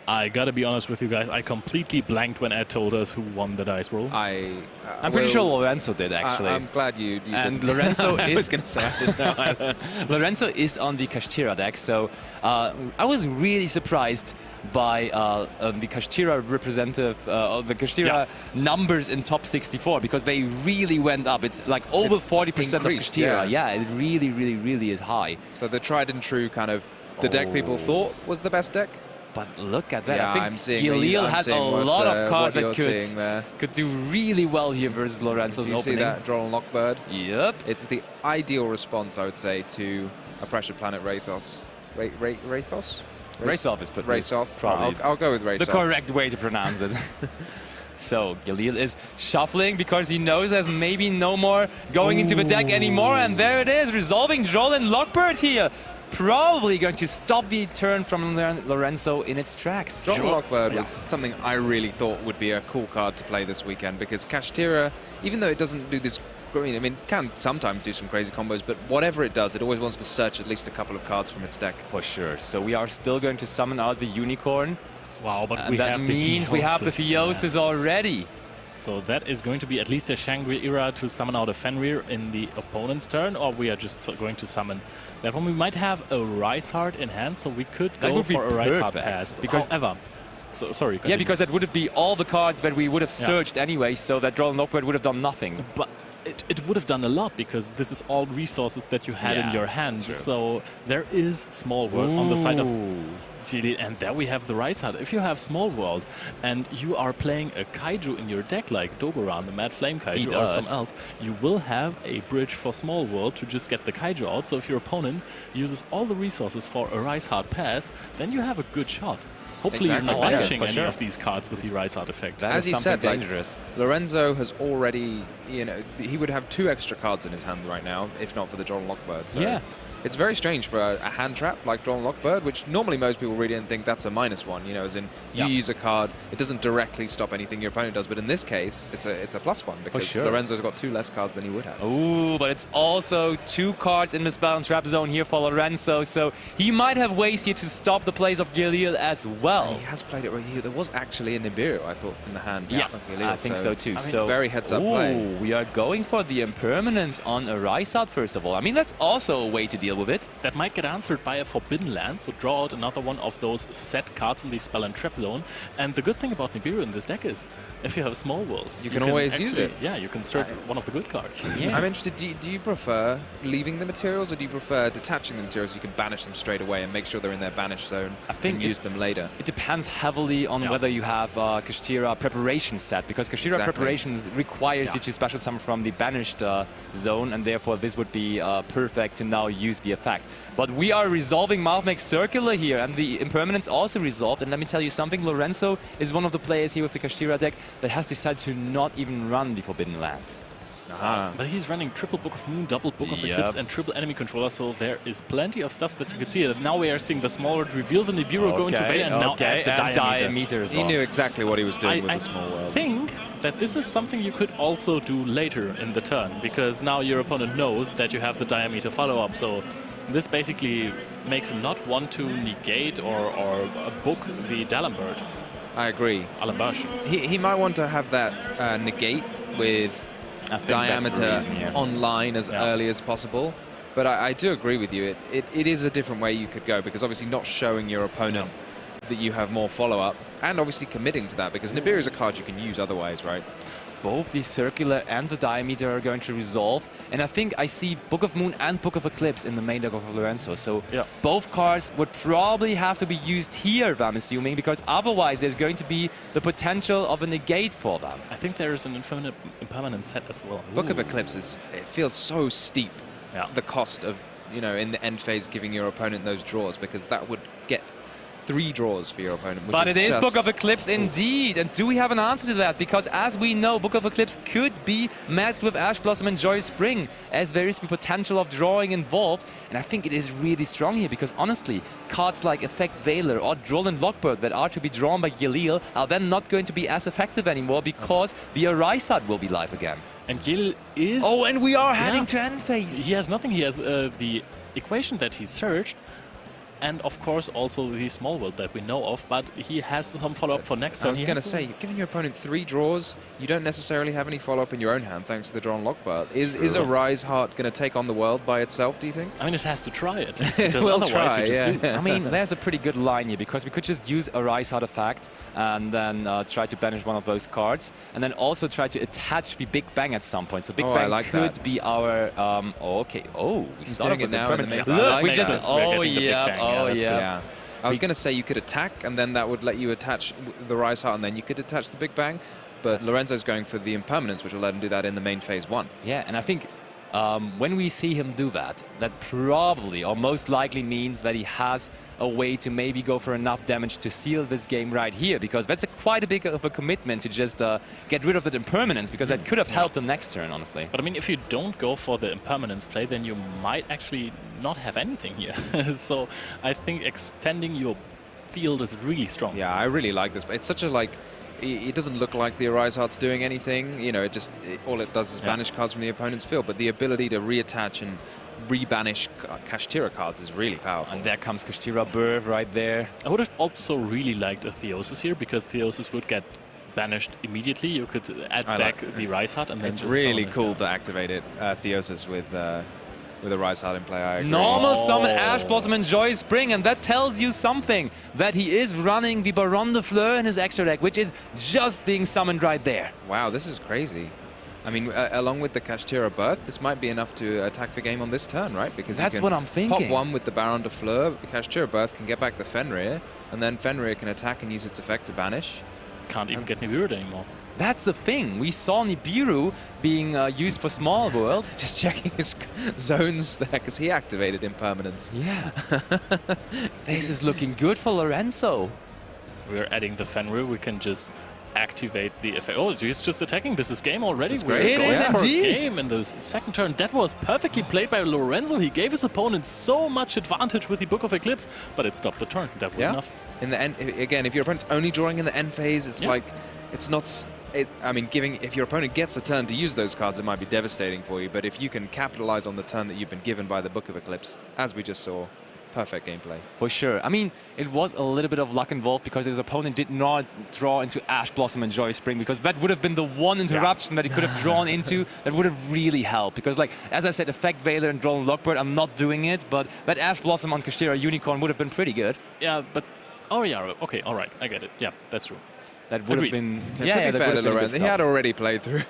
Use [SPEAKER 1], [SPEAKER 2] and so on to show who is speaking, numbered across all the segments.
[SPEAKER 1] I gotta be honest with you guys, I completely blanked when Ed told us who won the dice roll.
[SPEAKER 2] I'm pretty sure Lorenzo did, actually.
[SPEAKER 3] I'm glad you
[SPEAKER 2] and
[SPEAKER 3] didn't.
[SPEAKER 2] Lorenzo
[SPEAKER 3] I
[SPEAKER 2] is
[SPEAKER 3] was going to say I didn't know either.
[SPEAKER 2] Lorenzo is on the Kashtira deck, so I was really surprised by the Kashtira representative, the Kashtira numbers in top 64, because they really went up. It's like over 40% of Kashtira. Yeah, it really, really, really is high.
[SPEAKER 3] So the tried and true kind of the deck people thought was the best deck.
[SPEAKER 2] But look at that.
[SPEAKER 3] Yeah,
[SPEAKER 2] I think Gjelil has a lot of cards that could do really well here versus Lorenzo's opening.
[SPEAKER 3] Do you see that Droll and Lockbird?
[SPEAKER 2] Yep.
[SPEAKER 3] It's the ideal response, I would say, to a Pressure Planet Rathos. Rathos?
[SPEAKER 2] Raceoff is put
[SPEAKER 3] Raceoff.
[SPEAKER 2] Probably.
[SPEAKER 3] I'll go with Raceoff.
[SPEAKER 2] The correct way to pronounce it. So Gjelil is shuffling because he knows there's maybe no more going into the deck anymore. And there it is, resolving Droll and Lockbird here. Probably going to stop the turn from Lorenzo in its tracks.
[SPEAKER 3] Droll and Lockbird was something I really thought would be a cool card to play this weekend, because Kashtira, even though it doesn't do this, I mean, it can sometimes do some crazy combos, but whatever it does, it always wants to search at least a couple of cards from its deck.
[SPEAKER 2] For sure. So we are still going to summon out the Unicorn.
[SPEAKER 1] Wow, but
[SPEAKER 2] that means we have the Theosis already.
[SPEAKER 1] So that is going to be at least a Shangri-Ira to summon out a Fenrir in the opponent's turn, or we are just going to summon that one. We might have a Rise Heart in hand, so we could go for a Rise Heart pass.
[SPEAKER 2] Because
[SPEAKER 1] however, sorry.
[SPEAKER 2] Yeah, because that would be all the cards that we would have searched anyway, so that Droll and Lockbird would have done nothing.
[SPEAKER 1] But it would have done a lot, because this is all resources that you had in your hand. So there is Small World on the side of Gjelil, and there we have the Rise Heart. If you have Small World and you are playing a Kaiju in your deck, like Dogoran, the Mad Flame Kaiju, or something else, you will have a bridge for Small World to just get the Kaiju out. So if your opponent uses all the resources for a Rise Heart pass, then you have a good shot. Hopefully you're not banishing any of these cards with the Rise Heart effect.
[SPEAKER 3] As you said,
[SPEAKER 2] dangerous.
[SPEAKER 3] Lorenzo has already, he would have 2 extra cards in his hand right now, if not for the Droll and Lockbird. So it's very strange for a hand trap like Droll and Lockbird, which normally most people really don't think that's a -1, as in you use a card, it doesn't directly stop anything your opponent does, but in this case, it's a +1, because Lorenzo's got 2 less cards than he would have.
[SPEAKER 2] Ooh, but it's also 2 cards in the spell and trap zone here for Lorenzo, so he might have ways here to stop the plays of Gjelil as well.
[SPEAKER 3] And he has played it right here. There was actually a Nibiru, I thought, in the hand.
[SPEAKER 2] Yeah,
[SPEAKER 3] Gjelil,
[SPEAKER 2] I think so too.
[SPEAKER 3] I mean, very heads-up play.
[SPEAKER 2] We are going for the Impermanence on a Rise Out first of all. I mean, that's also a way to deal with it.
[SPEAKER 1] That might get answered by a Forbidden Lands, would draw out another one of those set cards in the spell and trap zone. And the good thing about Nibiru in this deck is, if you have a Small World,
[SPEAKER 3] you can always use it.
[SPEAKER 1] Yeah, you can search one of the good cards.
[SPEAKER 3] I'm interested, do you prefer leaving the materials, or do you prefer detaching the materials so you can banish them straight away and make sure they're in their banish zone and use them later?
[SPEAKER 2] It depends heavily on whether you have Kashtira preparation set, because Kashtira preparations requires you to special summon from the banished zone, and therefore this would be perfect to now use the effect. But we are resolving Mathmech Circular here, and the Impermanence also resolved. And let me tell you something, Lorenzo is one of the players here with the Kashtira deck that has decided to not even run the Forbidden Lands.
[SPEAKER 1] But he's running triple Book of Moon, double Book of Eclipse, and triple Enemy Controller, so there is plenty of stuff that you can see. Now we are seeing the Small World reveal the Nibiru go into Veda, and now add the Diameter
[SPEAKER 2] as well.
[SPEAKER 3] He knew exactly what he was doing with the Small World.
[SPEAKER 1] I think that this is something you could also do later in the turn, because now your opponent knows that you have the Diameter follow-up, so this basically makes him not want to negate or book the D'Alembert.
[SPEAKER 3] I agree.
[SPEAKER 1] Alembersh.
[SPEAKER 3] He might want to have that negate with Diameter online as early as possible. But I do agree with you. It is a different way you could go, because obviously not showing your opponent that you have more follow-up, and obviously committing to that, because Nibiru is a card you can use otherwise, right?
[SPEAKER 2] Both the Circular and the Diameter are going to resolve, and I think I see Book of Moon and Book of Eclipse in the main deck of Lorenzo, so both cards would probably have to be used here, I'm assuming, because otherwise there's going to be the potential of a negate for them.
[SPEAKER 1] I think there is an impermanent set as well.
[SPEAKER 3] Book of Eclipse it feels so steep, the cost of, in the end phase giving your opponent those draws, because that would get 3 draws for your opponent.
[SPEAKER 2] But it is Book of Eclipse indeed. And do we have an answer to that? Because as we know, Book of Eclipse could be met with Ash Blossom and Joyous Spring, as there is the potential of drawing involved. And I think it is really strong here, because honestly, cards like Effect Veiler or Droll and Lockbird that are to be drawn by Gjelil are then not going to be as effective anymore, because the Rise Heart will be live again.
[SPEAKER 1] And Gjelil is...
[SPEAKER 2] Oh, and we are heading to end phase.
[SPEAKER 1] He has nothing. He has the equation that he searched, and of course also the small world that we know of, but he has some follow-up for next turn.
[SPEAKER 3] I was going to say, giving your opponent 3 draws, you don't necessarily have any follow-up in your own hand thanks to the drawn Lockbird. Is a Rise Heart going to take on the world by itself, do you think?
[SPEAKER 1] I mean, it has to try it.
[SPEAKER 3] It will
[SPEAKER 1] otherwise
[SPEAKER 3] try,
[SPEAKER 1] you just
[SPEAKER 3] yeah.
[SPEAKER 1] lose.
[SPEAKER 2] I mean, there's a pretty good line here, because we could just use a Rise Heart effect and then try to banish one of those cards, and then also try to attach the Big Bang at some point. So Big Bang could be our... okay. Oh, we started
[SPEAKER 3] doing it now.
[SPEAKER 2] Look, we just... Oh,
[SPEAKER 3] yeah. I was going to say you could attack, and then that would let you attach the Rise Heart, and then you could attach the Big Bang. But Lorenzo's going for the Impermanence, which will let him do that in the main phase 1.
[SPEAKER 2] Yeah, and I think when we see him do that, that probably or most likely means that he has a way to maybe go for enough damage to seal this game right here, because that's quite a big of a commitment to just get rid of that Impermanence, because that could have helped him next turn, honestly.
[SPEAKER 1] But I mean, if you don't go for the Impermanence play, then you might actually not have anything here. So I think extending your field is really strong.
[SPEAKER 3] Yeah, I really like this. It's such a, like, it doesn't look like the Arise Heart's doing anything. You know, all it does is banish cards from the opponent's field. But the ability to reattach and rebanish Kashtira cards is really powerful.
[SPEAKER 2] And there comes Kashtira Birth right there.
[SPEAKER 1] I would have also really liked a Theosis here, because Theosis would get banished immediately. You could add back the Rise Heart, and then
[SPEAKER 3] it's really cool to activate it, Theosis with a Rise Heart in play. I agree.
[SPEAKER 2] Normal summon Ash Blossom and Joy Spring, and that tells you something, that he is running the Baron de Fleur in his extra deck, which is just being summoned right there.
[SPEAKER 3] Wow, this is crazy. I mean, along with the Kashtira Birth, this might be enough to attack the game on this turn, right? Because
[SPEAKER 2] that's what I'm thinking.
[SPEAKER 3] Pop 1 with the Baron de Fleur, the Kashtira Birth can get back the Fenrir, and then Fenrir can attack and use its effect to banish.
[SPEAKER 1] Can't even get Nibiru anymore.
[SPEAKER 2] That's the thing. We saw Nibiru being used for Small World.
[SPEAKER 3] Just checking his zones there, because he activated Impermanence.
[SPEAKER 2] Yeah. This is looking good for Lorenzo.
[SPEAKER 1] We're adding the Fenrir. We can just activate the effect. Oh, he's just attacking. This is game already.
[SPEAKER 3] We're
[SPEAKER 2] It
[SPEAKER 3] going
[SPEAKER 2] is
[SPEAKER 3] for
[SPEAKER 2] indeed.
[SPEAKER 1] A game in the second turn. That was perfectly played by Lorenzo. He gave his opponent so much advantage with the Book of Eclipse, but it stopped the turn. That was enough.
[SPEAKER 3] In the end, again, if your opponent's only drawing in the end phase, it's like, it's not... I mean, if your opponent gets a turn to use those cards, it might be devastating for you. But if you can capitalize on the turn that you've been given by the Book of Eclipse, as we just saw, perfect gameplay.
[SPEAKER 2] For sure. I mean, it was a little bit of luck involved, because his opponent did not draw into Ash Blossom and Joy Spring, because that would have been the one interruption that he could have drawn into that would have really helped. Because, like, as I said, Effect Veiler and Drawn Lockbird, I'm not doing it, but that Ash Blossom on Kashtira Unicorn would have been pretty good.
[SPEAKER 1] Yeah, but... Oh, yeah, okay, all right, I get it. Yeah, that's true.
[SPEAKER 2] That would have been...
[SPEAKER 3] To be fair to Lorenzo, he had already played through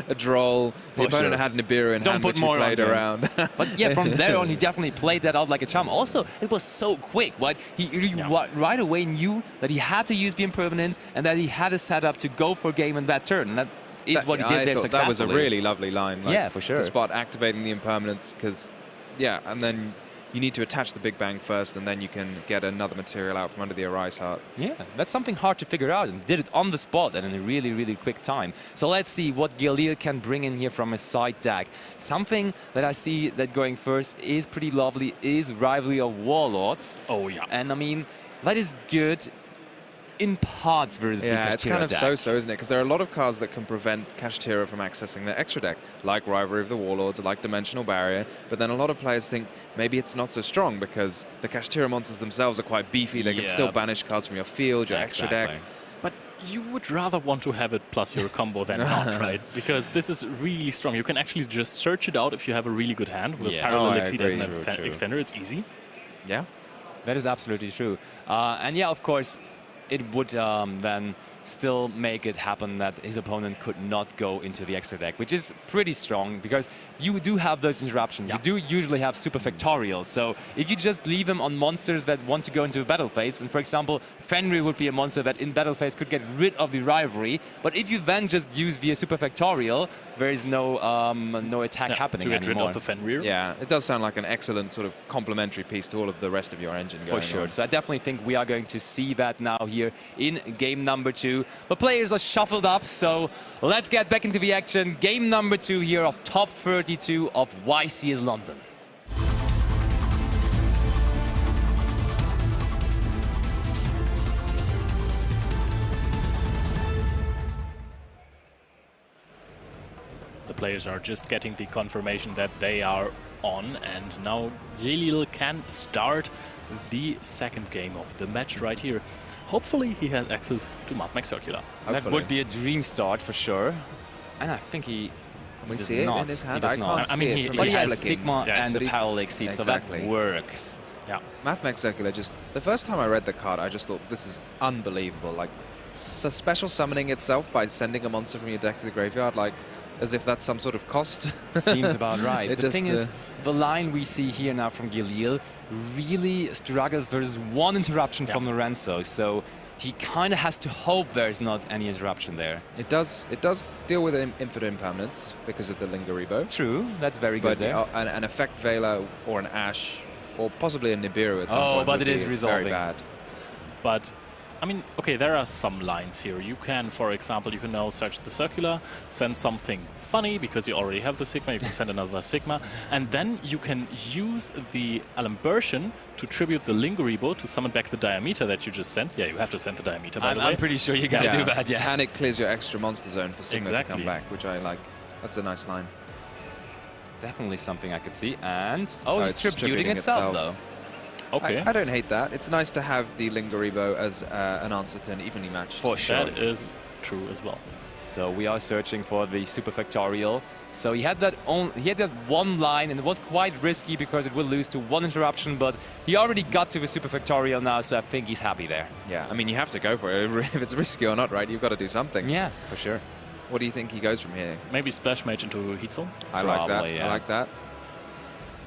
[SPEAKER 3] a Droll. The opponent had Nibiru in hand, which he played around.
[SPEAKER 2] But yeah, from there on, he definitely played that out like a charm. Also, it was so quick, right? He right away knew that he had to use the Impermanence and that he had a setup to go for game in that turn. And that is what he did there successfully.
[SPEAKER 3] That was a really lovely line. Like,
[SPEAKER 2] yeah, for sure.
[SPEAKER 3] To spot activating the Impermanence, because, yeah, and then you need to attach the Big Bang first, and then you can get another material out from under the Arise Heart.
[SPEAKER 2] Yeah, that's something hard to figure out, and did it on the spot and in a really, really quick time. So let's see what Gjelil can bring in here from his side deck. Something that I see that going first is pretty lovely is Rivalry of Warlords.
[SPEAKER 1] Oh, yeah.
[SPEAKER 2] And I mean, that is good in parts versus
[SPEAKER 3] yeah,
[SPEAKER 2] the Kashtira
[SPEAKER 3] it's kind of
[SPEAKER 2] deck.
[SPEAKER 3] so-so, isn't it? Because there are a lot of cards that can prevent Kashtira from accessing their extra deck, like Rivalry of the Warlords, like Dimensional Barrier. But then a lot of players think maybe it's not so strong because the Kashtira monsters themselves are quite beefy. They can still banish cards from your field, your extra deck.
[SPEAKER 1] But you would rather want to have it plus your combo than not, right? Because this is really strong. You can actually just search it out if you have a really good hand. With Parallel Exceed as an extender, it's easy.
[SPEAKER 3] Yeah.
[SPEAKER 2] That is absolutely true. And yeah, of course, it would then still make it happen that his opponent could not go into the extra deck, which is pretty strong because you do have those interruptions. You do usually have super factorials. So if you just leave him on monsters that want to go into a battle phase, and for example, Fenrir would be a monster that in battle phase could get rid of the rivalry, but if you then just use via super factorial, there is no no attack happening anymore.
[SPEAKER 1] To get rid of the Fenrir.
[SPEAKER 3] Yeah, it does sound like an excellent sort of complementary piece to all of the rest of your engine going
[SPEAKER 2] For sure.
[SPEAKER 3] on.
[SPEAKER 2] So I definitely think we are going to see that now here in game number 2. The players are shuffled up, so let's get back into the action. Game number 2 here of top 32 of Ycs London.
[SPEAKER 1] The players are just getting the confirmation that they are on, and now Gjelil can start the second game of the match right here. Hopefully he has access to Mathmech Circular.
[SPEAKER 2] That would be a dream start for sure. And I think he
[SPEAKER 3] we
[SPEAKER 2] does
[SPEAKER 3] see it
[SPEAKER 2] not.
[SPEAKER 3] in his hand?
[SPEAKER 2] He does not.
[SPEAKER 1] I mean,
[SPEAKER 2] But he has
[SPEAKER 3] flicking.
[SPEAKER 2] Sigma and the
[SPEAKER 3] But he-
[SPEAKER 2] parallel exceed, so that works.
[SPEAKER 1] Yeah.
[SPEAKER 3] Mathmech Circular, just the first time I read the card, I just thought this is unbelievable. Like, special summoning itself by sending a monster from your deck to the graveyard, like, as if that's some sort of cost.
[SPEAKER 2] Seems about right.
[SPEAKER 3] It
[SPEAKER 2] The
[SPEAKER 3] just,
[SPEAKER 2] thing is, the line we see here now from Gjelil really struggles versus one interruption from Lorenzo, so he kind of has to hope there's not any interruption there.
[SPEAKER 3] It does deal with infinite impermanence because of the Lingeribo.
[SPEAKER 2] True, that's very good
[SPEAKER 3] But
[SPEAKER 2] there.
[SPEAKER 3] an Effect Veiler or an Ash or possibly a Nibiru at some point
[SPEAKER 2] but
[SPEAKER 3] would
[SPEAKER 2] it is
[SPEAKER 3] be
[SPEAKER 2] resolving.
[SPEAKER 3] very bad.
[SPEAKER 1] But, I mean, okay, there are some lines here. You can, for example, you can now search the circular, send something funny, because you already have the Sigma, you can send another Sigma, and then you can use the Alembertian to tribute the Lingeribo to summon back the Diameter that you just sent. Yeah, you have to send the Diameter, by the way.
[SPEAKER 2] I'm pretty sure you gotta do that, yeah.
[SPEAKER 3] And it clears your extra monster zone for Sigma to come back, which I like. That's a nice line.
[SPEAKER 2] Definitely something I could see. And,
[SPEAKER 3] it's
[SPEAKER 2] he's tributing itself, though.
[SPEAKER 1] Okay.
[SPEAKER 3] I don't hate that. It's nice to have the Lingeribo as an answer to an evenly matched.
[SPEAKER 2] For sure.
[SPEAKER 1] That is true as well.
[SPEAKER 2] So we are searching for the Super Factorial. So he had that one line, and it was quite risky because it will lose to one interruption, but he already got to the Super Factorial now, so I think he's happy there.
[SPEAKER 3] Yeah, I mean, you have to go for it. If it's risky or not, right? You've got to do something.
[SPEAKER 2] Yeah, for sure.
[SPEAKER 3] What do you think he goes from here?
[SPEAKER 1] Maybe Splash Mage into Hitzel?
[SPEAKER 3] I like that.
[SPEAKER 2] Yeah.
[SPEAKER 3] I like that.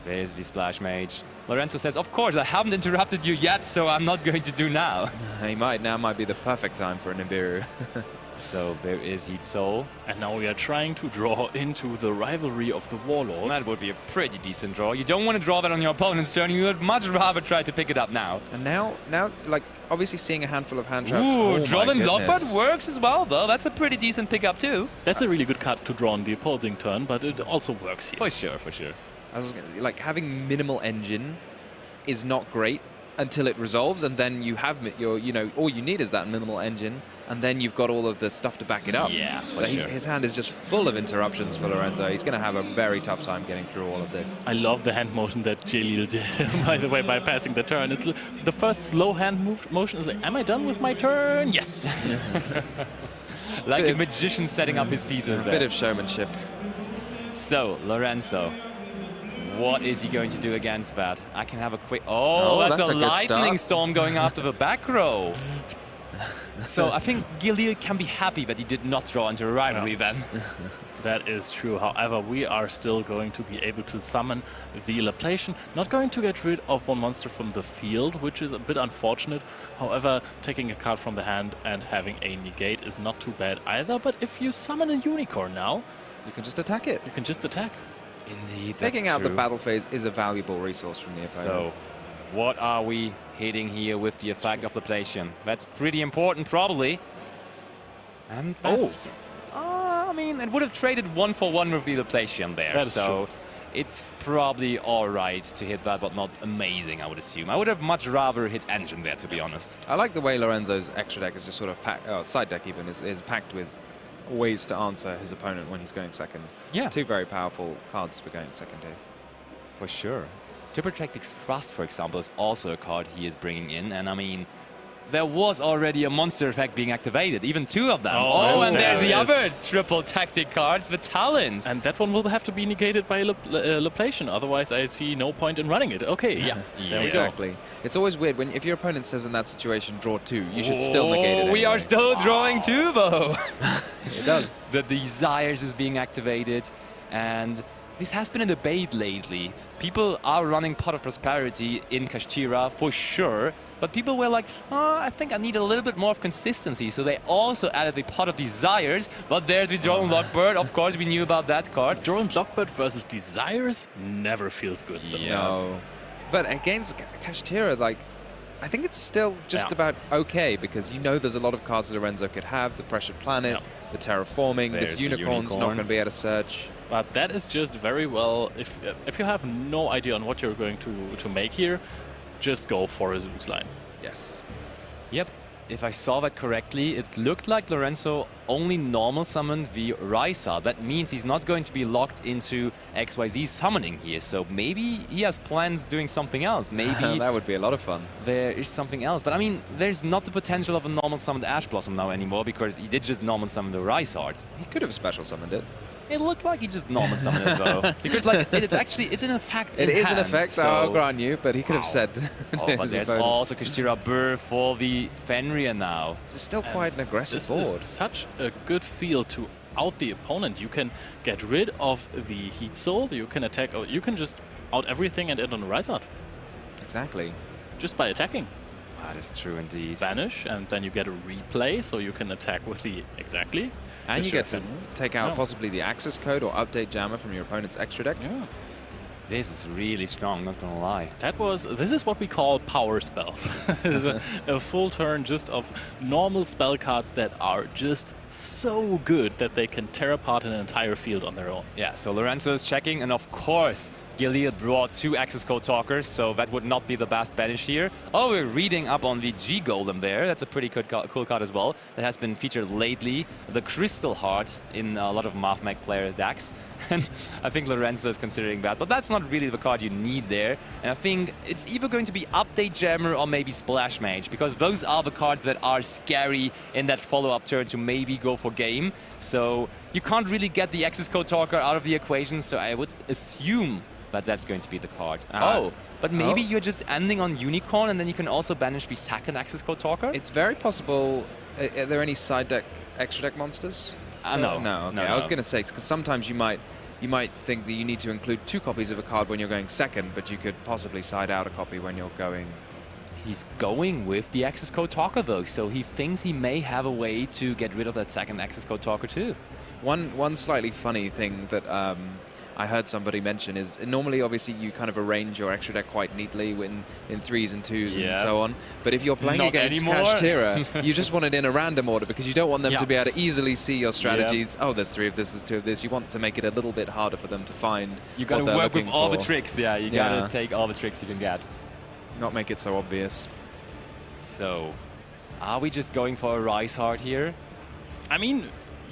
[SPEAKER 2] There's the Splash Mage. Lorenzo says, of course, I haven't interrupted you yet, so I'm not going to do now.
[SPEAKER 3] He might. Now might be the perfect time for a Nibiru.
[SPEAKER 2] So there is Heat Soul.
[SPEAKER 1] And now we are trying to draw into the rivalry of the Warlords.
[SPEAKER 2] That would be a pretty decent draw. You don't want to draw that on your opponent's turn. You would much rather try to pick it up now.
[SPEAKER 3] And now, like, obviously seeing a handful of hand traps.
[SPEAKER 2] Ooh, Drawing Lockbird works as well, though. That's a pretty decent pickup, too.
[SPEAKER 1] That's a really good card to draw on the opposing turn, but it also works here.
[SPEAKER 2] For sure, for sure.
[SPEAKER 3] I was like, having minimal engine is not great until it resolves, and then you have your, all you need is that minimal engine, and then you've got all of the stuff to back it up.
[SPEAKER 2] Yeah,
[SPEAKER 3] so his hand is just full of interruptions for Lorenzo. He's going to have a very tough time getting through all of this.
[SPEAKER 1] I love the hand motion that Gjelil did, by the way, by passing the turn. It's the first slow hand motion is like, am I done with my turn? Yes!
[SPEAKER 2] Like a magician setting up his pieces there.
[SPEAKER 3] A bit of showmanship.
[SPEAKER 2] So, Lorenzo, what is he going to do against that? I can have a quick... Oh, that's a lightning storm going after the back row. So I think Gjelil can be happy that he did not draw into a rivalry then.
[SPEAKER 1] That is true. However, we are still going to be able to summon the Laplacian. Not going to get rid of one monster from the field, which is a bit unfortunate. However, taking a card from the hand and having a negate is not too bad either. But if you summon a unicorn now,
[SPEAKER 3] you can just attack it.
[SPEAKER 1] You can just attack.
[SPEAKER 2] Indeed,
[SPEAKER 3] taking out the battle phase is a valuable resource from the opponent.
[SPEAKER 2] So, what are we hitting here with the effect of Laplacian? That's pretty important, probably. And that's... I mean, it would have traded 1-for-1 with the Laplacian there, so it's probably all right to hit that, but not amazing, I would assume. I would have much rather hit Engine there, to be honest.
[SPEAKER 3] I like the way Lorenzo's extra deck is just sort of packed, side deck even, is packed with ways to answer his opponent when he's going second.
[SPEAKER 2] Yeah.
[SPEAKER 3] Two very powerful cards for going second here.
[SPEAKER 2] For sure. Tactic's Thrust, for example, is also a card he is bringing in, and I mean, there was already a monster effect being activated, even two of them. Oh, and there's the other triple tactic cards, the Talons.
[SPEAKER 1] And that one will have to be negated by Laplacian, otherwise I see no point in running it. Okay, yeah.
[SPEAKER 3] Exactly. It's always weird if your opponent says in that situation, draw two, you should still negate it anyway.
[SPEAKER 2] We are still drawing two, though.
[SPEAKER 3] It does.
[SPEAKER 2] The Desires is being activated, and this has been a debate lately. People are running Pot of Prosperity in Kashtira for sure, but people were like, I think I need a little bit more of consistency, so they also added the Pot of Desires, but there's the Drone Lockbird. Of course, we knew about that card.
[SPEAKER 1] Drone Lockbird versus Desires never feels good, though.
[SPEAKER 2] Yeah.
[SPEAKER 3] No. But against Kashtira, like, I think it's still just about okay, because there's a lot of cards that Lorenzo could have, the Pressured Planet, the Terraforming, this Unicorn's not going to be able to search.
[SPEAKER 1] But that is just very well, if you have no idea on what you're going to make here, just go for a Zeus line.
[SPEAKER 3] Yes.
[SPEAKER 2] Yep. if I saw that correctly, it looked like Lorenzo only normal summoned the Rysart. That means he's not going to be locked into XYZ summoning here. So maybe he has plans doing something else. Maybe
[SPEAKER 3] that would be a lot of fun.
[SPEAKER 2] There is something else. But I mean, there's not the potential of a normal summoned Ash Blossom now anymore because he did just normal summon the Rysart.
[SPEAKER 3] He could have special summoned it.
[SPEAKER 2] It looked like he just normal summoned it though. Because like it's an effect.
[SPEAKER 3] It is
[SPEAKER 2] hand,
[SPEAKER 3] an effect,
[SPEAKER 2] so
[SPEAKER 3] I'll grant you, but he could have said.
[SPEAKER 2] Oh, but there's also Kashtira Burr for the Fenrir now.
[SPEAKER 3] It's still quite an aggressive board.
[SPEAKER 1] This is such a good field to out the opponent. You can get rid of the Heat Soul, you can attack, or you can just out everything and end on the Rysart.
[SPEAKER 3] Exactly.
[SPEAKER 1] Just by attacking.
[SPEAKER 2] That is true indeed.
[SPEAKER 1] Vanish, and then you get a replay, so you can attack with the exactly.
[SPEAKER 3] And you get to take out possibly the access code or update jammer from your opponent's extra deck.
[SPEAKER 1] Yeah.
[SPEAKER 2] This is really strong, not gonna lie.
[SPEAKER 1] This is what we call power spells. It's a full turn just of normal spell cards that are just so good that they can tear apart an entire field on their own.
[SPEAKER 2] Yeah, so Lorenzo is checking, and of course, Gjelil brought 2 access code talkers, so that would not be the best banish here. Oh, we're reading up on the G Golem there. That's a pretty cool card as well. That has been featured lately. The Crystal Heart in a lot of Mathmech player decks. And I think Lorenzo is considering that, but that's not really the card you need there. And I think it's either going to be Update Jammer or maybe Splash Mage, because those are the cards that are scary in that follow-up turn to maybe go for game. So you can't really get the access code talker out of the equation, so I would assume that that's going to be the card. But maybe you're just ending on Unicorn, and then you can also banish the second access code talker?
[SPEAKER 3] It's very possible. Are there any side deck, extra deck monsters?
[SPEAKER 2] No.
[SPEAKER 3] No, okay.
[SPEAKER 2] No.
[SPEAKER 3] I was going to say, because sometimes you might think that you need to include 2 copies of a card when you're going second, but you could possibly side out a copy when you're going...
[SPEAKER 2] He's going with the access code talker though, so he thinks he may have a way to get rid of that second access code talker too.
[SPEAKER 3] One slightly funny thing that I heard somebody mention is normally, obviously, you kind of arrange your extra deck quite neatly in 3s and 2s and so on. But if you're playing against Kashtira, you just want it in a random order because you don't want them to be able to easily see your strategies. Oh, there's 3 of this, there's 2 of this. You want to make it a little bit harder for them to find.
[SPEAKER 2] You got to work with all the tricks. Yeah, you got to take all the tricks you can get.
[SPEAKER 3] Not make it so obvious.
[SPEAKER 2] So, are we just going for a Rysart here?
[SPEAKER 1] I mean,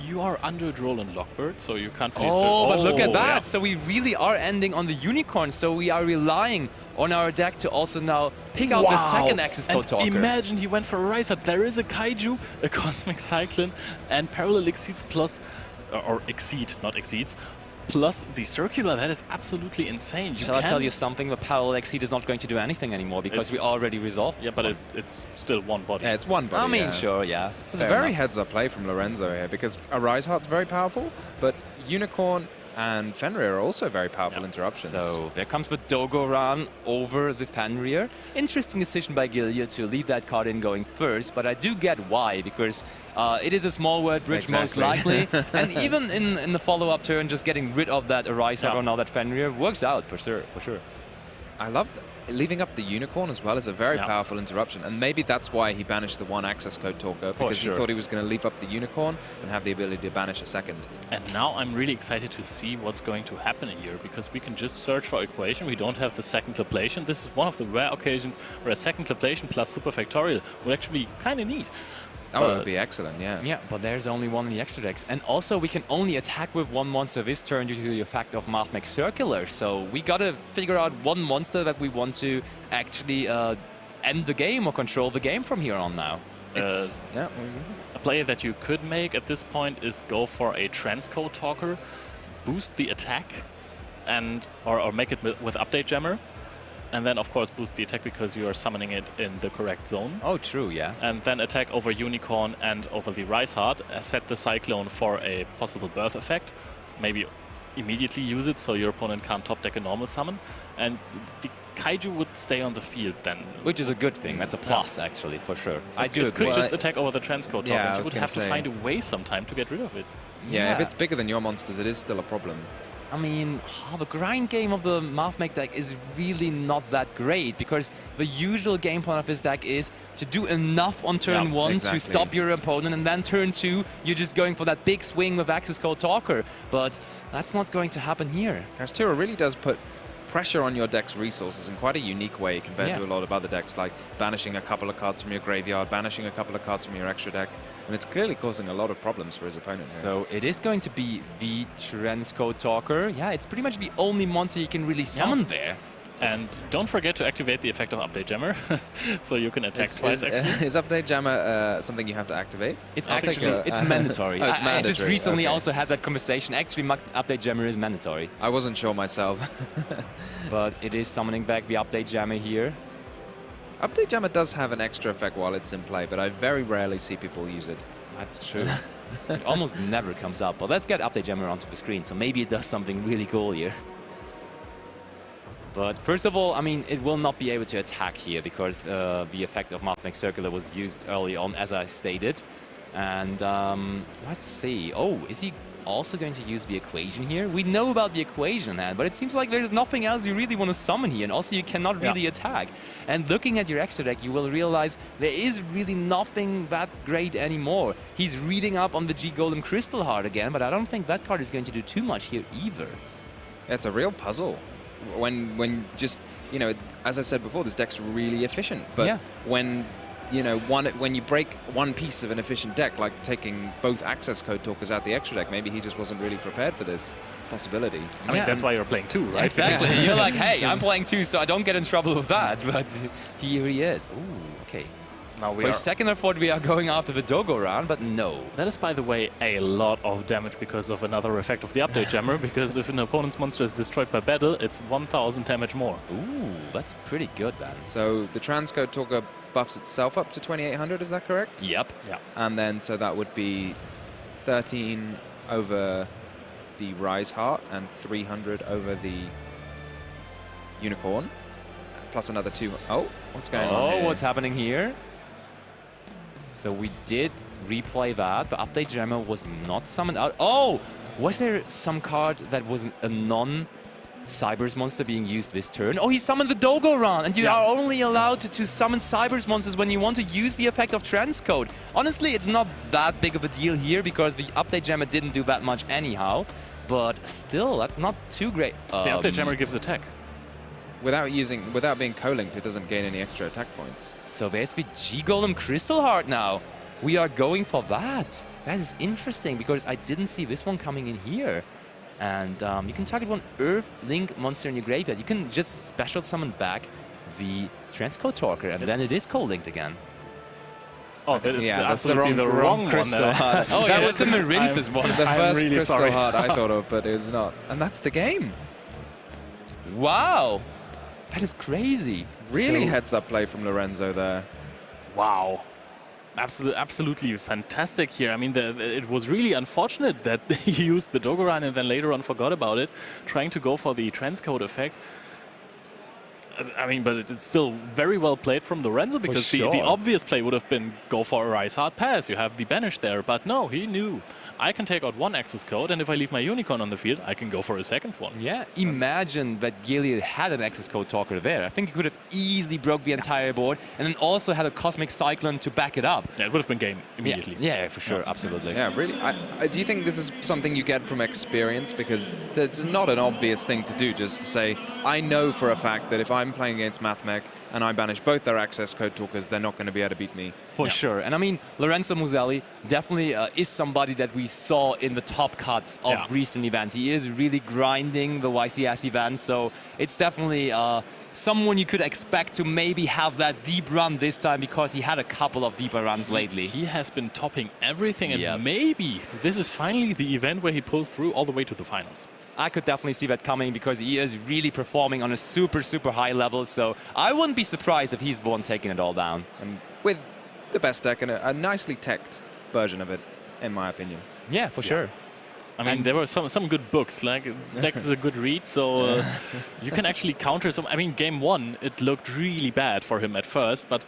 [SPEAKER 1] you are under Droll and Lockbird, so you can't really...
[SPEAKER 2] But look at that! Yeah. So we really are ending on the Unicorn, so we are relying on our deck to also now pick out the second access code talker.
[SPEAKER 1] Imagine he went for a Rysart. There is a Kaiju, a Cosmic Cyclone, and Parallel Exceeds plus... or Exceed, not Exceeds. Plus the Circular, that is absolutely insane.
[SPEAKER 2] Shall I tell you something? The Parallel Exceed is not going to do anything anymore because we already resolved.
[SPEAKER 1] Yeah, but it's still one body.
[SPEAKER 3] Yeah, it's one body.
[SPEAKER 2] I mean, sure, yeah.
[SPEAKER 3] It's a very heads-up play from Lorenzo here because a Rysart's very powerful, but Unicorn and Fenrir are also very powerful interruptions.
[SPEAKER 2] So there comes the Dogoran over the Fenrir. Interesting decision by Gjelil to leave that card in going first, but I do get why, because it is a small word bridge most likely, and even in the follow-up turn, just getting rid of that Rysart or now that Fenrir works out for sure.
[SPEAKER 3] I love leaving up the Unicorn as well is a very powerful interruption, and maybe that's why he banished the 1 access code talker, because he thought he was going to leave up the Unicorn and have the ability to banish a second.
[SPEAKER 1] And now I'm really excited to see what's going to happen here, because we can just search for equation. We don't have the second Laplation. This is one of the rare occasions where a second Laplation plus Super Factorial would actually be kind of neat.
[SPEAKER 3] Oh, it would be excellent, yeah.
[SPEAKER 2] Yeah, but there's only 1 in the extra decks. And also, we can only attack with 1 monster this turn due to the effect of Mathmech Circular. So we gotta figure out 1 monster that we want to actually end the game or control the game from here on now.
[SPEAKER 1] A play that you could make at this point is go for a Transcode Talker, boost the attack, and or make it with Update Jammer. And then, of course, boost the attack because you are summoning it in the correct zone.
[SPEAKER 2] Oh, true, yeah.
[SPEAKER 1] And then attack over Unicorn and over the Rysart. Set the Cyclone for a possible birth effect. Maybe immediately use it so your opponent can't top deck a normal summon. And the Kaiju would stay on the field then.
[SPEAKER 2] Which is a good thing. That's a plus, actually, for sure. I do agree.
[SPEAKER 1] Could just attack over the Transcode Talker. Yeah, you would have to find a way sometime to get rid of it.
[SPEAKER 3] Yeah, if it's bigger than your monsters, it is still a problem.
[SPEAKER 2] I mean, the grind game of the Mathmech deck is really not that great, because the usual game plan of this deck is to do enough on turn 1 to stop your opponent, and then turn 2, you're just going for that big swing with access code talker. But that's not going to happen here.
[SPEAKER 3] Kashtira really does put pressure on your deck's resources in quite a unique way compared to a lot of other decks, like banishing a couple of cards from your graveyard, banishing a couple of cards from your extra deck. And it's clearly causing a lot of problems for his opponent here.
[SPEAKER 2] So it is going to be the Transcode Talker. Yeah, it's pretty much the only monster you can really summon there.
[SPEAKER 1] And don't forget to activate the effect of Update Jammer, so you can attack twice.
[SPEAKER 3] Is Update Jammer something you have to activate?
[SPEAKER 2] It's actually it's mandatory.
[SPEAKER 3] Oh, it's mandatory.
[SPEAKER 2] I just recently also had that conversation. Actually, Update Jammer is mandatory.
[SPEAKER 3] I wasn't sure myself.
[SPEAKER 2] But it is summoning back the Update Jammer here.
[SPEAKER 3] Update Jammer does have an extra effect while it's in play, but I very rarely see people use it.
[SPEAKER 2] That's true. It almost never comes up. But let's get Update Jammer onto the screen, so maybe it does something really cool here. But first of all, I mean, it will not be able to attack here because the effect of Mathmech Circular was used early on, as I stated. And let's see. Oh, is he also going to use the equation here? We know about the equation in hand, but it seems like there's nothing else you really want to summon here. And also, you cannot really attack. And looking at your extra deck, you will realize there is really nothing that great anymore. He's reading up on the G Golem Crystal Heart again, but I don't think that card is going to do too much here either.
[SPEAKER 3] It's a real puzzle. When just, you know, as I said before, this deck's really efficient. But when, you know, when you break one piece of an efficient deck, like taking both access code talkers out the extra deck, maybe he just wasn't really prepared for this possibility.
[SPEAKER 1] I mean, that's why you're playing 2, right?
[SPEAKER 2] Exactly. You're like, hey, I'm playing 2, so I don't get in trouble with that. But here he is. Ooh, okay.
[SPEAKER 1] Now
[SPEAKER 2] For a second I thought we are going after the Dogo round, but no.
[SPEAKER 1] That is, by the way, a lot of damage because of another effect of the Update Jammer, because if an opponent's monster is destroyed by battle, it's 1000 damage more.
[SPEAKER 2] Ooh, that's pretty good then.
[SPEAKER 3] So the Transcode Talker buffs itself up to 2800, is that correct?
[SPEAKER 2] Yep.
[SPEAKER 1] Yeah.
[SPEAKER 3] And then, so that would be 13 over the Rise Heart and 300 over the Unicorn, plus another 2. Oh, what's going on here?
[SPEAKER 2] Oh, what's happening here? So we did replay that. The Update Jammer was not summoned out. Oh! Was there some card that was a non-Cybers monster being used this turn? Oh, he summoned the Dogo round, and you are only allowed to summon Cybers monsters when you want to use the effect of Transcode. Honestly, it's not that big of a deal here because the Update Jammer didn't do that much anyhow. But still, that's not too great.
[SPEAKER 1] The Update Jammer gives attack.
[SPEAKER 3] Without being co-linked, it doesn't gain any extra attack points.
[SPEAKER 2] So there's the G Golem Crystal Heart now. We are going for that. That is interesting because I didn't see this one coming in here. And you can target one Earth Link monster in your graveyard. You can just special summon back the Transcode Talker, and then it is co-linked again.
[SPEAKER 1] Oh, that is absolutely the wrong
[SPEAKER 3] Crystal Heart.
[SPEAKER 2] Oh, that was the Marince's one.
[SPEAKER 3] The first
[SPEAKER 1] really
[SPEAKER 3] Crystal Heart I thought of, but it was not. And that's the game.
[SPEAKER 2] Wow. That is crazy.
[SPEAKER 3] Really heads-up play from Lorenzo there.
[SPEAKER 1] Wow. Absolutely fantastic here. I mean, it was really unfortunate that he used the Dogoran and then later on forgot about it, trying to go for the Transcode effect. I mean, but it's still very well played from Lorenzo because the obvious play would have been go for a Rise Hard pass. You have the banish there, but no, he knew. I can take out one access code, and if I leave my Unicorn on the field, I can go for a second one.
[SPEAKER 2] Yeah, imagine that Gjelil had an access code talker there. I think he could have easily broke the entire board, and then also had a Cosmic Cyclone to back it up.
[SPEAKER 1] Yeah, it would have been game immediately.
[SPEAKER 2] Yeah, for sure, absolutely.
[SPEAKER 3] Yeah, really. Do you think this is something you get from experience? Because it's not an obvious thing to do, just to say, I know for a fact that if I'm playing against Mathmech and I banish both their access code talkers, they're not going to be able to beat me.
[SPEAKER 2] For sure. And I mean, Lorenzo Muselli definitely is somebody that we saw in the top cuts of recent events. He is really grinding the YCS events, so it's definitely someone you could expect to maybe have that deep run this time because he had a couple of deeper runs lately.
[SPEAKER 1] He has been topping everything, and maybe this is finally the event where he pulls through all the way to the finals.
[SPEAKER 2] I could definitely see that coming because he is really performing on a super, super high level. So I wouldn't be surprised if he's the one taking it all down.
[SPEAKER 3] And with the best deck and a nicely teched version of it, in my opinion.
[SPEAKER 2] Yeah, for sure.
[SPEAKER 1] I mean, there were some good books. Like, deck is a good read, so you can actually counter some. I mean, game one, it looked really bad for him at first, but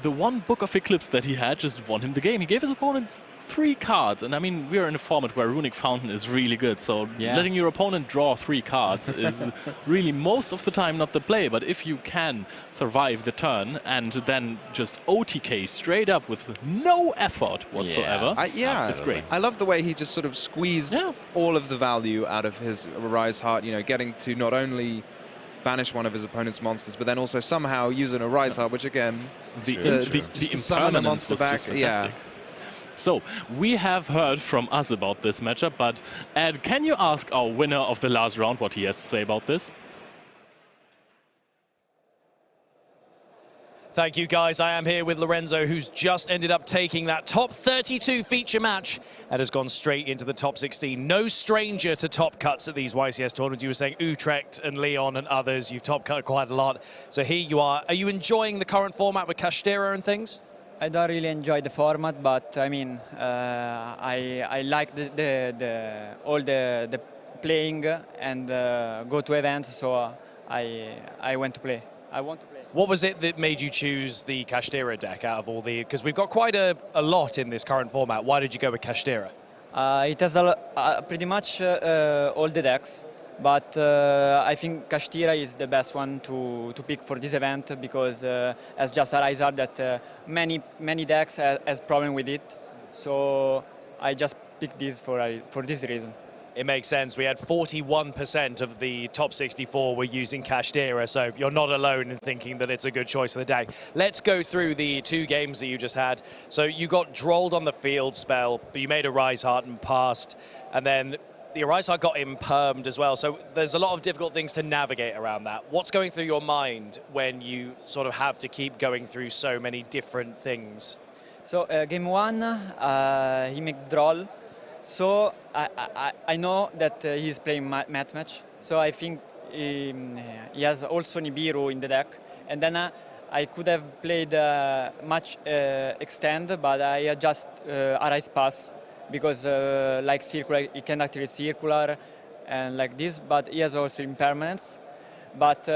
[SPEAKER 1] the one Book of Eclipse that he had just won him the game. He gave his opponent 3 cards, and I mean, we are in a format where Runic Fountain is really good, so letting your opponent draw 3 cards is really most of the time not the play, but if you can survive the turn and then just OTK straight up with no effort whatsoever, it's great.
[SPEAKER 3] I love the way he just sort of squeezed all of the value out of his Rise Heart, you know, getting to not only banish one of his opponent's monsters, but then also somehow using a Rise Heart, which again,
[SPEAKER 1] the
[SPEAKER 3] summon a monster back.
[SPEAKER 1] Yeah. So, we have heard from us about this matchup, but Ed, can you ask our winner of the last round what he has to say about this?
[SPEAKER 4] Thank you, guys. I am here with Lorenzo, who's just ended up taking that top 32 feature match and has gone straight into the top 16. No stranger to top cuts at these YCS tournaments. You were saying Utrecht and Lyon and others. You've top cut quite a lot. So here you are. Are you enjoying the current format with Kashtira and things?
[SPEAKER 5] I don't really enjoy the format, but I mean, I like all the playing and go to events, so I went to play. I want to play.
[SPEAKER 4] What was it that made you choose the Kashtira deck out of all the... Because we've got quite a lot in this current format. Why did you go with Kashtira?
[SPEAKER 5] It has pretty much all the decks, but I think Kashtira is the best one to pick for this event because as just a Rise Heart that many decks has problem with it. So I just picked this for this reason.
[SPEAKER 4] It makes sense. We had 41% of the top 64 were using Kashtira, so you're not alone in thinking that it's a good choice for the day. Let's go through the 2 games that you just had. So you got drolled on the field spell, but you made a Rise Heart and passed, and then the Rise Heart got impermed as well. So there's a lot of difficult things to navigate around that. What's going through your mind when you sort of have to keep going through so many different things?
[SPEAKER 5] So game 1, he made droll. So I know that he's playing Mathmech, so I think he has also Nibiru in the deck. And then I could have played much extend, but I just Arise Pass because like Circular, he can activate Circular and like this, but he has also Impermanence. But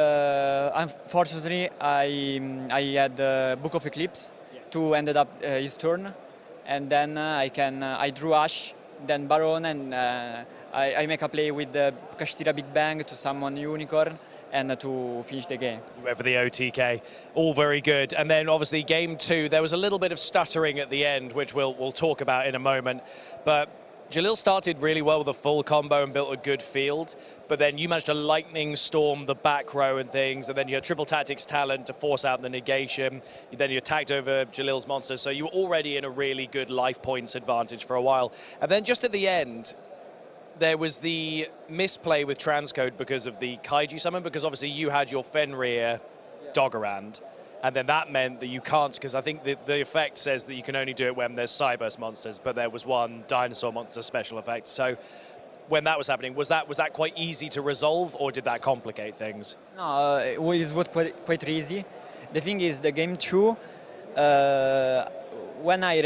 [SPEAKER 5] unfortunately, I had Book of Eclipse to end up his turn, and then I drew Ash. Then Baron, and I make a play with the Kashtira Big Bang to summon Unicorn and to finish the game.
[SPEAKER 4] You went for the OTK, all very good. And then obviously game 2, there was a little bit of stuttering at the end, which we'll talk about in a moment. But Gjelil started really well with a full combo and built a good field, but then you managed to lightning storm the back row and things, and then you had triple tactics talent to force out the negation. Then you attacked over Gjelil's monsters, so you were already in a really good life points advantage for a while. And then just at the end, there was the misplay with transcode because of the Kaiju summon, because obviously you had your Fenrir Doggerand. And then that meant that you can't, because I think the effect says that you can only do it when there's Cyburst monsters, but there was one dinosaur monster special effect. So when that was happening, was that quite easy to resolve, or did that complicate things?
[SPEAKER 5] No, it was quite easy. The thing is, the game 2, when I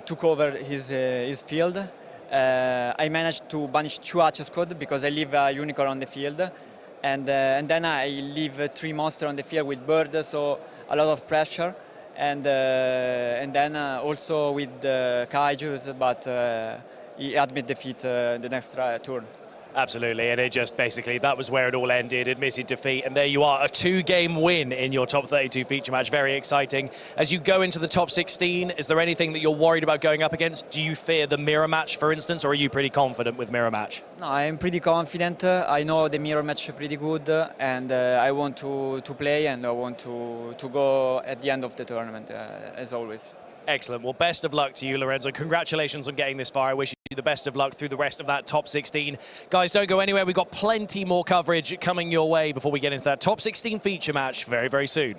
[SPEAKER 5] took over his field, I managed to banish 2 Hatches code because I leave a Unicorn on the field. And then I leave 3 monsters on the field with Bird, so a lot of pressure. And then also with the Kaijus, but he admit defeat the next turn.
[SPEAKER 4] Absolutely, and it just basically, that was where it all ended, admitted defeat, and there you are, a 2-game win in your top 32 feature match. Very exciting. As you go into the top 16, is there anything that you're worried about going up against? Do you fear the mirror match, for instance, or are you pretty confident with mirror match?
[SPEAKER 5] No, I'm pretty confident. I know the mirror match pretty good, and I want to play, and I want to go at the end of the tournament, as always.
[SPEAKER 4] Excellent. Well, best of luck to you, Lorenzo. Congratulations on getting this far. I wish you the best of luck through the rest of that top 16. Guys, don't go anywhere. We've got plenty more coverage coming your way before we get into that top 16 feature match very, very soon.